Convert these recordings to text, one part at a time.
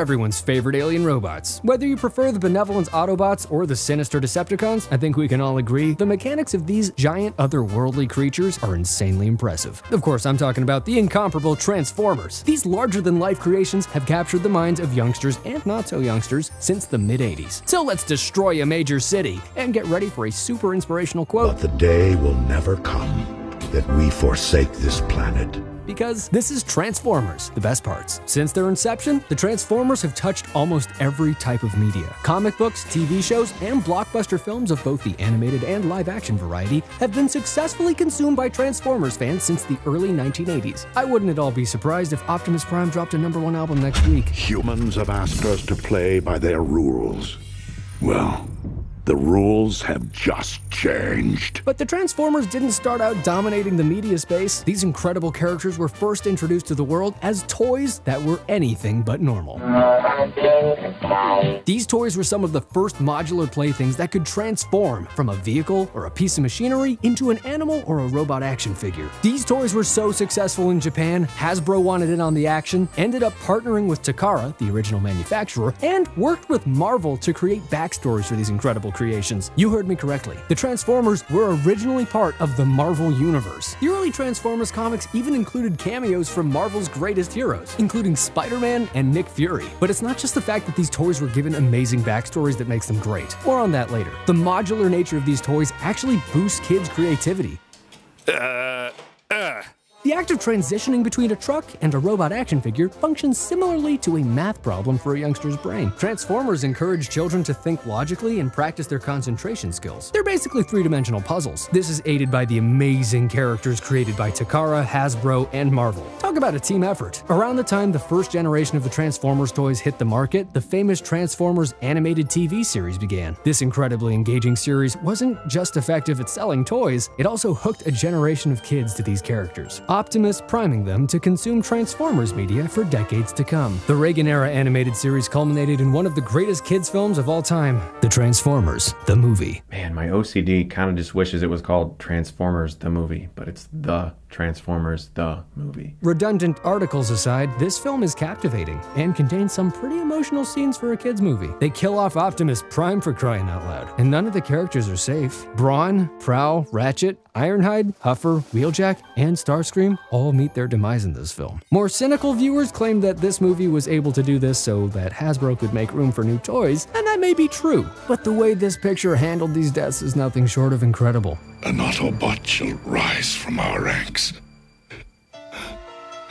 everyone's favorite alien robots. Whether you prefer the benevolent Autobots or the sinister Decepticons, I think we can all agree the mechanics of these giant otherworldly creatures are insanely impressive. Of course, I'm talking about the incomparable Transformers. These larger-than-life creations have captured the minds of youngsters and not-so-youngsters since the mid-80s. So let's destroy a major city and get ready for a super inspirational quote. But the day will never come that we forsake this planet. Because this is Transformers, the best parts. Since their inception, the Transformers have touched almost every type of media. Comic books, TV shows, and blockbuster films of both the animated and live-action variety have been successfully consumed by Transformers fans since the early 1980s. I wouldn't at all be surprised if Optimus Prime dropped a #1 album next week. Humans have asked us to play by their rules. Well, the rules have just changed. But the Transformers didn't start out dominating the media space. These incredible characters were first introduced to the world as toys that were anything but normal. These toys were some of the first modular playthings that could transform from a vehicle or a piece of machinery into an animal or a robot action figure. These toys were so successful in Japan, Hasbro wanted in on the action, ended up partnering with Takara, the original manufacturer, and worked with Marvel to create backstories for these incredible creations. You heard me correctly. The Transformers were originally part of the Marvel Universe. The early Transformers comics even included cameos from Marvel's greatest heroes, including Spider-Man and Nick Fury. But it's not just the fact that these toys were given amazing backstories that makes them great. More on that later. The modular nature of these toys actually boosts kids' creativity. The act of transitioning between a truck and a robot action figure functions similarly to a math problem for a youngster's brain. Transformers encourage children to think logically and practice their concentration skills. They're basically three-dimensional puzzles. This is aided by the amazing characters created by Takara, Hasbro, and Marvel. Talk about a team effort. Around the time the first generation of the Transformers toys hit the market, the famous Transformers animated TV series began. This incredibly engaging series wasn't just effective at selling toys, it also hooked a generation of kids to these characters. Optimus priming them to consume Transformers media for decades to come. The Reagan-era animated series culminated in one of the greatest kids' films of all time, The Transformers, the movie. Man, my OCD kind of just wishes it was called Transformers, the movie, but it's The Transformers, the movie. Redundant articles aside, this film is captivating and contains some pretty emotional scenes for a kids' movie. They kill off Optimus Prime for crying out loud, and none of the characters are safe. Brawn, Prowl, Ratchet, Ironhide, Huffer, Wheeljack, and Starscream all meet their demise in this film. More cynical viewers claim that this movie was able to do this so that Hasbro could make room for new toys, and that may be true, but the way this picture handled these deaths is nothing short of incredible. An Autobot shall rise from our ranks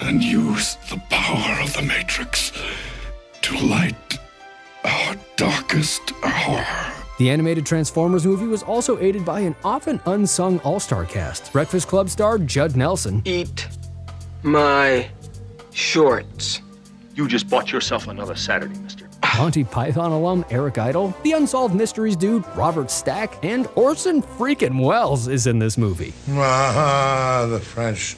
and use the power of the Matrix to light our darkest hour. The animated Transformers movie was also aided by an often unsung all-star cast. Breakfast Club star Judd Nelson. Eat my shorts. You just bought yourself another Saturday, mister. Monty Python alum Eric Idle, the Unsolved Mysteries dude Robert Stack, and Orson freaking Welles is in this movie. The French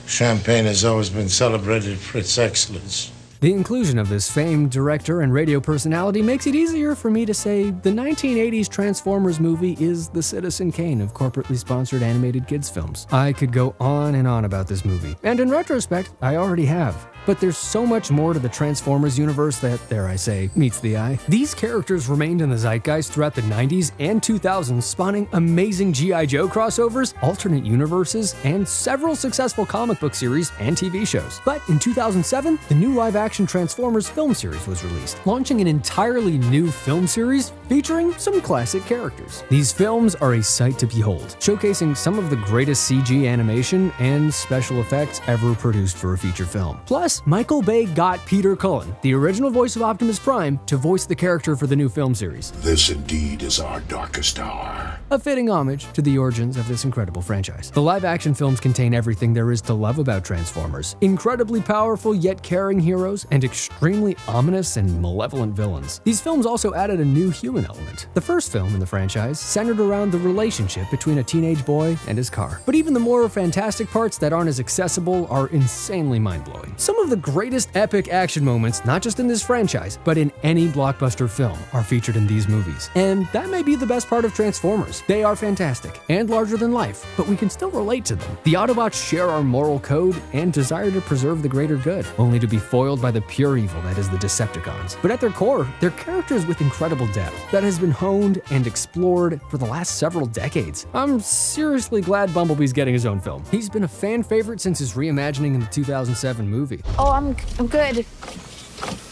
champagne has always been celebrated for its excellence. The inclusion of this famed director and radio personality makes it easier for me to say the 1980s Transformers movie is the Citizen Kane of corporately sponsored animated kids films. I could go on and on about this movie, and in retrospect, I already have. But there's so much more to the Transformers universe that, dare I say, meets the eye. These characters remained in the zeitgeist throughout the 90s and 2000s, spawning amazing G.I. Joe crossovers, alternate universes, and several successful comic book series and TV shows. But in 2007, the new live-action Transformers film series was released, launching an entirely new film series featuring some classic characters. These films are a sight to behold, showcasing some of the greatest CG animation and special effects ever produced for a feature film. Plus, Michael Bay got Peter Cullen, the original voice of Optimus Prime, to voice the character for the new film series. This indeed is our darkest hour. A fitting homage to the origins of this incredible franchise. The live-action films contain everything there is to love about Transformers. Incredibly powerful yet caring heroes, and extremely ominous and malevolent villains. These films also added a new human element. The first film in the franchise centered around the relationship between a teenage boy and his car. But even the more fantastic parts that aren't as accessible are insanely mind-blowing. Some of the greatest epic action moments, not just in this franchise, but in any blockbuster film, are featured in these movies. And that may be the best part of Transformers. They are fantastic and larger than life, but we can still relate to them. The Autobots share our moral code and desire to preserve the greater good, only to be foiled by the pure evil that is the Decepticons. But at their core, they're characters with incredible depth that has been honed and explored for the last several decades. I'm seriously glad Bumblebee's getting his own film. He's been a fan favorite since his reimagining in the 2007 movie. Oh, I'm good.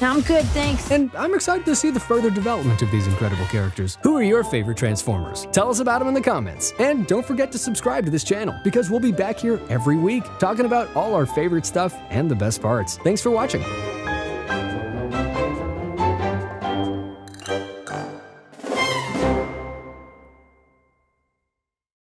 I'm good, thanks. And I'm excited to see the further development of these incredible characters. Who are your favorite Transformers? Tell us about them in the comments. And don't forget to subscribe to this channel, because we'll be back here every week talking about all our favorite stuff and the best parts. Thanks for watching.